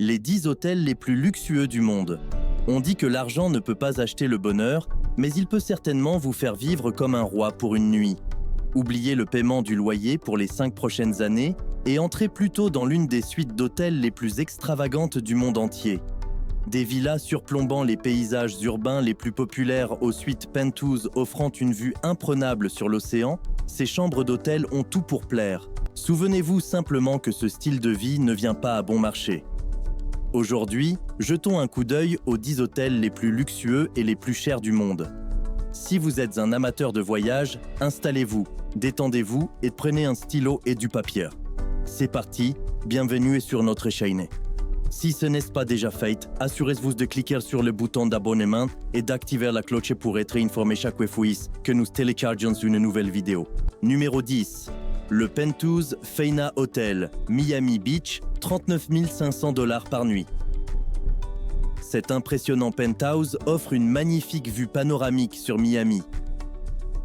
Les 10 hôtels les plus luxueux du monde. On dit que l'argent ne peut pas acheter le bonheur, mais il peut certainement vous faire vivre comme un roi pour une nuit. Oubliez le paiement du loyer pour les 5 prochaines années et entrez plutôt dans l'une des suites d'hôtels les plus extravagantes du monde entier. Des villas surplombant les paysages urbains les plus populaires aux suites penthouse offrant une vue imprenable sur l'océan, ces chambres d'hôtel ont tout pour plaire. Souvenez-vous simplement que ce style de vie ne vient pas à bon marché. Aujourd'hui, jetons un coup d'œil aux 10 hôtels les plus luxueux et les plus chers du monde. Si vous êtes un amateur de voyage, installez-vous, détendez-vous et prenez un stylo et du papier. C'est parti, bienvenue sur notre chaîne. Si ce n'est pas déjà fait, assurez-vous de cliquer sur le bouton d'abonnement et d'activer la cloche pour être informé chaque fois que nous téléchargeons une nouvelle vidéo. Numéro 10. Le Penthouse Faina Hotel, Miami Beach, $39 500 par nuit. Cet impressionnant penthouse offre une magnifique vue panoramique sur Miami.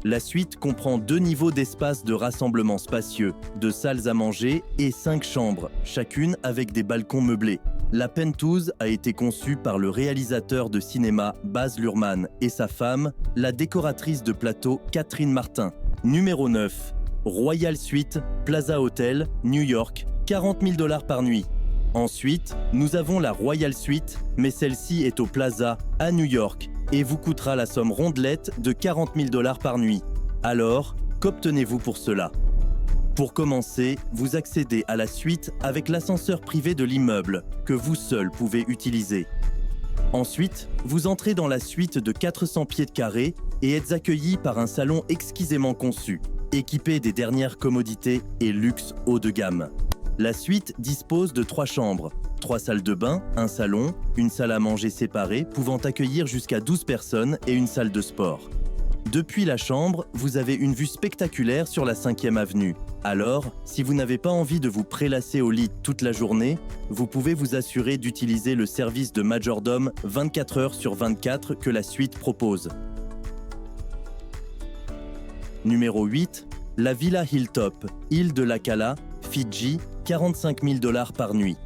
La suite comprend 2 niveaux d'espace de rassemblement spacieux, 2 salles à manger et 5 chambres, chacune avec des balcons meublés. La penthouse a été conçue par le réalisateur de cinéma Baz Luhrmann et sa femme, la décoratrice de plateau Catherine Martin. Numéro 9. Royal Suite, Plaza Hotel, New York, $40 000 par nuit. Ensuite, nous avons la Royal Suite, mais celle-ci est au Plaza, à New York, et vous coûtera la somme rondelette de $40 000 par nuit. Alors, qu'obtenez-vous pour cela? Pour commencer, vous accédez à la suite avec l'ascenseur privé de l'immeuble, que vous seul pouvez utiliser. Ensuite, vous entrez dans la suite de 400 pieds de carré et êtes accueilli par un salon exquisément conçu, équipé des dernières commodités et luxe haut de gamme. La suite dispose de 3 chambres, 3 salles de bain, un salon, une salle à manger séparée pouvant accueillir jusqu'à 12 personnes et une salle de sport. Depuis la chambre, vous avez une vue spectaculaire sur la 5e avenue. Alors, si vous n'avez pas envie de vous prélasser au lit toute la journée, vous pouvez vous assurer d'utiliser le service de majordome 24 heures sur 24 que la suite propose. Numéro 8. La Villa Hilltop, île de la Cala, Fidji, $45 000 par nuit.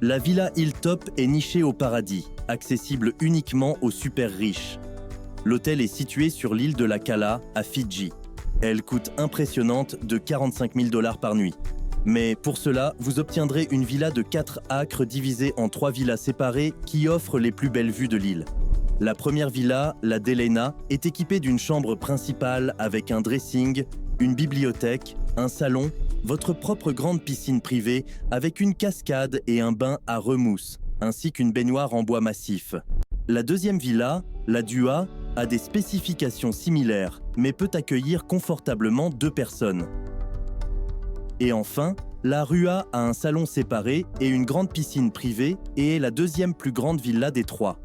La Villa Hilltop est nichée au paradis, accessible uniquement aux super riches. L'hôtel est situé sur l'île de la Cala, à Fidji. Elle coûte impressionnante de $45 000 par nuit. Mais pour cela, vous obtiendrez une villa de 4 acres divisée en 3 villas séparées qui offrent les plus belles vues de l'île. La première villa, la Delena, est équipée d'une chambre principale avec un dressing, une bibliothèque, un salon, votre propre grande piscine privée avec une cascade et un bain à remousse, ainsi qu'une baignoire en bois massif. La deuxième villa, la Dua, a des spécifications similaires, mais peut accueillir confortablement 2 personnes. Et enfin, la Rua a un salon séparé et une grande piscine privée et est la 2e plus grande villa des 3.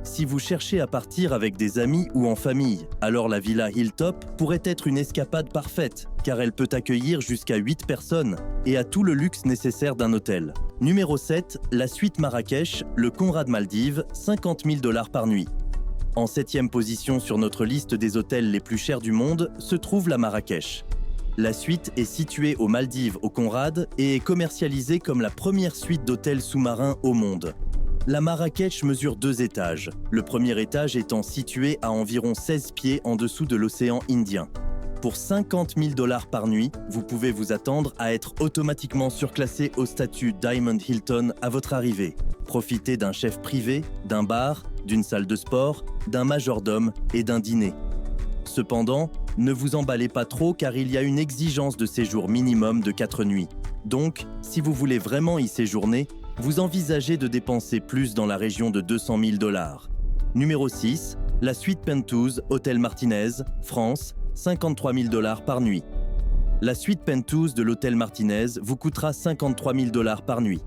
Si vous cherchez à partir avec des amis ou en famille, alors la Villa Hilltop pourrait être une escapade parfaite, car elle peut accueillir jusqu'à 8 personnes et a tout le luxe nécessaire d'un hôtel. Numéro 7, la suite Marrakech, le Conrad Maldives, $50 000 par nuit. En 7e position sur notre liste des hôtels les plus chers du monde se trouve la Marrakech. La suite est située aux Maldives au Conrad et est commercialisée comme la première suite d'hôtels sous-marins au monde. La Marrakech mesure 2 étages, le premier étage étant situé à environ 16 pieds en dessous de l'océan Indien. Pour $50 000 par nuit, vous pouvez vous attendre à être automatiquement surclassé au statut Diamond Hilton à votre arrivée. Profitez d'un chef privé, d'un bar, d'une salle de sport, d'un majordome et d'un dîner. Cependant, ne vous emballez pas trop car il y a une exigence de séjour minimum de 4 nuits. Donc, si vous voulez vraiment y séjourner, vous envisagez de dépenser plus dans la région de $200 000. Numéro 6, la suite Penthouse, Hôtel Martinez, France, $53 000 par nuit. La suite Penthouse de l'Hôtel Martinez vous coûtera $53 000 par nuit.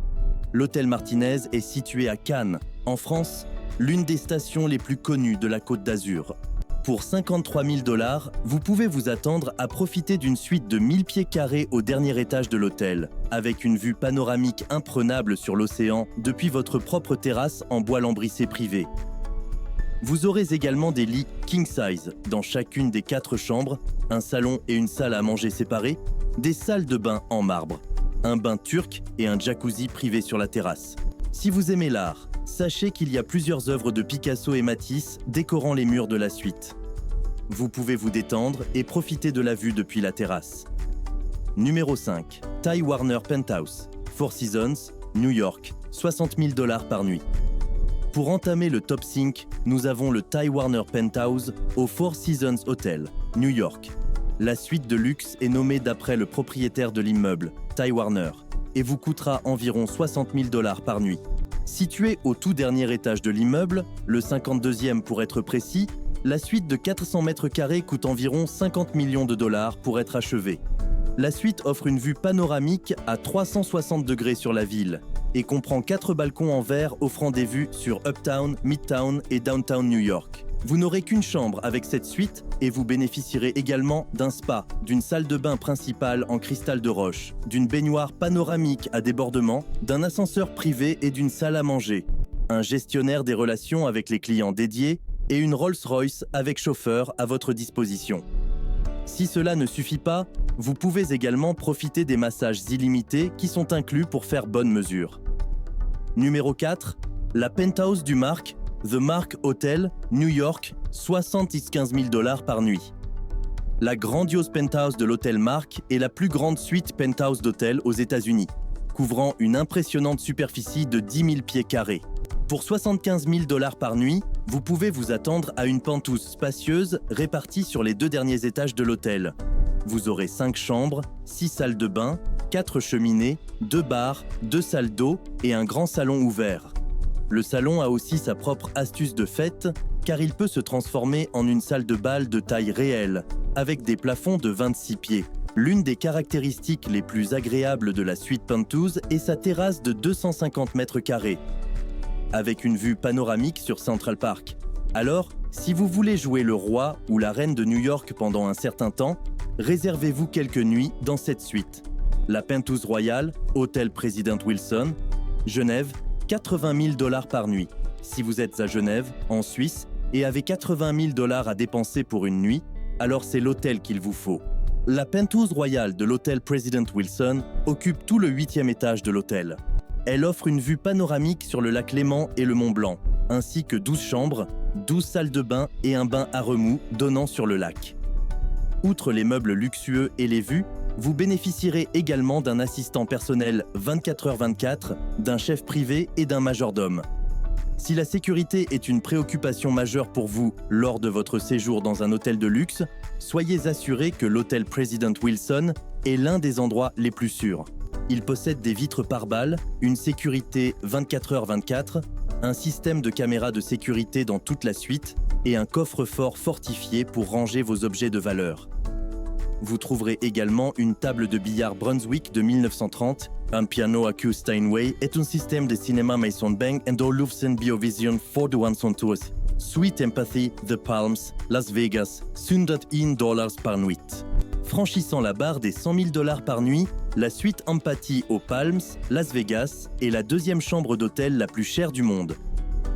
L'Hôtel Martinez est situé à Cannes, en France, l'une des stations les plus connues de la Côte d'Azur. Pour $53 000, vous pouvez vous attendre à profiter d'une suite de 1000 pieds carrés au dernier étage de l'hôtel, avec une vue panoramique imprenable sur l'océan depuis votre propre terrasse en bois lambrissé privé. Vous aurez également des lits king size dans chacune des 4 chambres, un salon et une salle à manger séparés, des salles de bain en marbre, un bain turc et un jacuzzi privé sur la terrasse. Si vous aimez l'art, sachez qu'il y a plusieurs œuvres de Picasso et Matisse décorant les murs de la suite. Vous pouvez vous détendre et profiter de la vue depuis la terrasse. Numéro 5. Ty Warner Penthouse, Four Seasons, New York, $60 000 par nuit. Pour entamer le top 5, nous avons le Ty Warner Penthouse au Four Seasons Hotel, New York. La suite de luxe est nommée d'après le propriétaire de l'immeuble, Ty Warner, et vous coûtera environ $60 000 par nuit. Situé au tout dernier étage de l'immeuble, le 52e pour être précis, la suite de 400 mètres carrés coûte environ $50 millions pour être achevée. La suite offre une vue panoramique à 360 degrés sur la ville et comprend 4 balcons en verre offrant des vues sur Uptown, Midtown et Downtown New York. Vous n'aurez qu'une chambre avec cette suite et vous bénéficierez également d'un spa, d'une salle de bain principale en cristal de roche, d'une baignoire panoramique à débordement, d'un ascenseur privé et d'une salle à manger, un gestionnaire des relations avec les clients dédiés et une Rolls-Royce avec chauffeur à votre disposition. Si cela ne suffit pas, vous pouvez également profiter des massages illimités qui sont inclus pour faire bonne mesure. Numéro 4. La penthouse du Mark, The Mark Hotel, New York, $75 000 par nuit. La grandiose penthouse de l'hôtel Mark est la plus grande suite penthouse d'hôtel aux États-Unis, couvrant une impressionnante superficie de 10 000 pieds carrés. Pour $75 000 par nuit, vous pouvez vous attendre à une penthouse spacieuse répartie sur les 2 derniers étages de l'hôtel. Vous aurez 5 chambres, 6 salles de bain, 4 cheminées, 2 bars, 2 salles d'eau et un grand salon ouvert. Le salon a aussi sa propre astuce de fête, car il peut se transformer en une salle de bal de taille réelle, avec des plafonds de 26 pieds. L'une des caractéristiques les plus agréables de la suite penthouse est sa terrasse de 250 mètres carrés, avec une vue panoramique sur Central Park. Alors, si vous voulez jouer le roi ou la reine de New York pendant un certain temps, réservez-vous quelques nuits dans cette suite. La penthouse royale, Hôtel President Wilson, Genève, $80 000 par nuit. Si vous êtes à Genève, en Suisse, et avez $80 000 à dépenser pour une nuit, alors c'est l'hôtel qu'il vous faut. La penthouse royale de l'Hôtel President Wilson occupe tout le 8e étage de l'hôtel. Elle offre une vue panoramique sur le lac Léman et le Mont Blanc, ainsi que 12 chambres, 12 salles de bain et un bain à remous donnant sur le lac. Outre les meubles luxueux et les vues, vous bénéficierez également d'un assistant personnel 24h24, d'un chef privé et d'un majordome. Si la sécurité est une préoccupation majeure pour vous lors de votre séjour dans un hôtel de luxe, soyez assurés que l'hôtel President Wilson est l'un des endroits les plus sûrs. Il possède des vitres pare-balles, une sécurité 24h24, un système de caméras de sécurité dans toute la suite et un coffre-fort fortifié pour ranger vos objets de valeur. Vous trouverez également une table de billard Brunswick de 1930, un piano à queue Steinway et un système de cinéma Mason Bank and Olufsen Biovision 421 Sweet Empathy, The Palms, Las Vegas, $100 par nuit. Franchissant la barre des $100 000 par nuit, la suite Empathy aux Palms, Las Vegas, est la 2e chambre d'hôtel la plus chère du monde.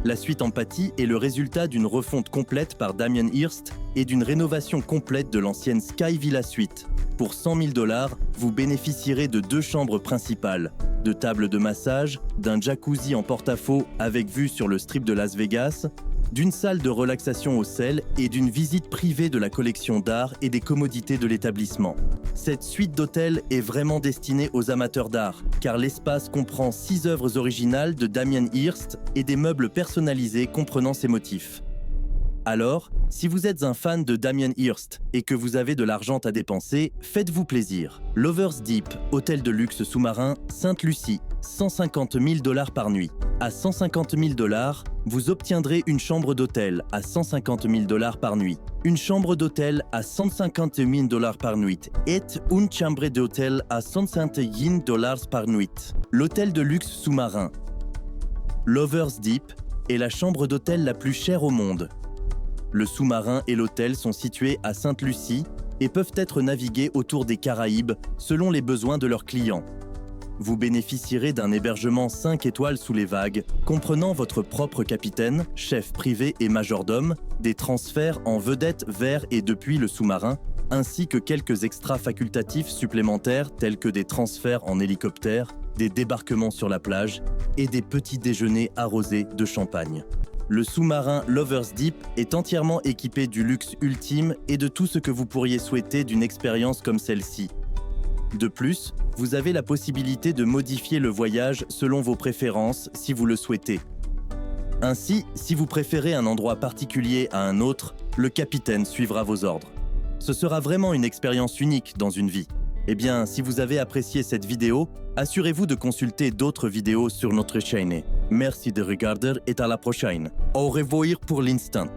La suite Empathy est le résultat d'une refonte complète par Damien Hirst et d'une rénovation complète de l'ancienne Sky Villa Suite. Pour $100 000, vous bénéficierez de 2 chambres principales, de tables de massage, d'un jacuzzi en porte-à-faux avec vue sur le strip de Las Vegas, d'une salle de relaxation au sel et d'une visite privée de la collection d'art et des commodités de l'établissement. Cette suite d'hôtels est vraiment destinée aux amateurs d'art, car l'espace comprend 6 œuvres originales de Damien Hirst et des meubles personnalisés comprenant ses motifs. Alors, si vous êtes un fan de Damien Hirst et que vous avez de l'argent à dépenser, faites-vous plaisir. Lovers Deep, hôtel de luxe sous-marin, Sainte-Lucie, $150 000 par nuit. À $150 000, vous obtiendrez une chambre d'hôtel à $150 000 par nuit, une chambre d'hôtel à $150 000 par nuit et une chambre d'hôtel à $150 000 par nuit. L'hôtel de luxe sous-marin Lovers Deep est la chambre d'hôtel la plus chère au monde. Le sous-marin et l'hôtel sont situés à Sainte-Lucie et peuvent être navigués autour des Caraïbes selon les besoins de leurs clients. Vous bénéficierez d'un hébergement 5 étoiles sous les vagues, comprenant votre propre capitaine, chef privé et majordome, des transferts en vedette vers et depuis le sous-marin, ainsi que quelques extras facultatifs supplémentaires tels que des transferts en hélicoptère, des débarquements sur la plage et des petits déjeuners arrosés de champagne. Le sous-marin Lover's Deep est entièrement équipé du luxe ultime et de tout ce que vous pourriez souhaiter d'une expérience comme celle-ci. De plus, vous avez la possibilité de modifier le voyage selon vos préférences si vous le souhaitez. Ainsi, si vous préférez un endroit particulier à un autre, le capitaine suivra vos ordres. Ce sera vraiment une expérience unique dans une vie. Eh bien, si vous avez apprécié cette vidéo, assurez-vous de consulter d'autres vidéos sur notre chaîne. Merci de regarder et à la prochaine. Au revoir pour l'instant.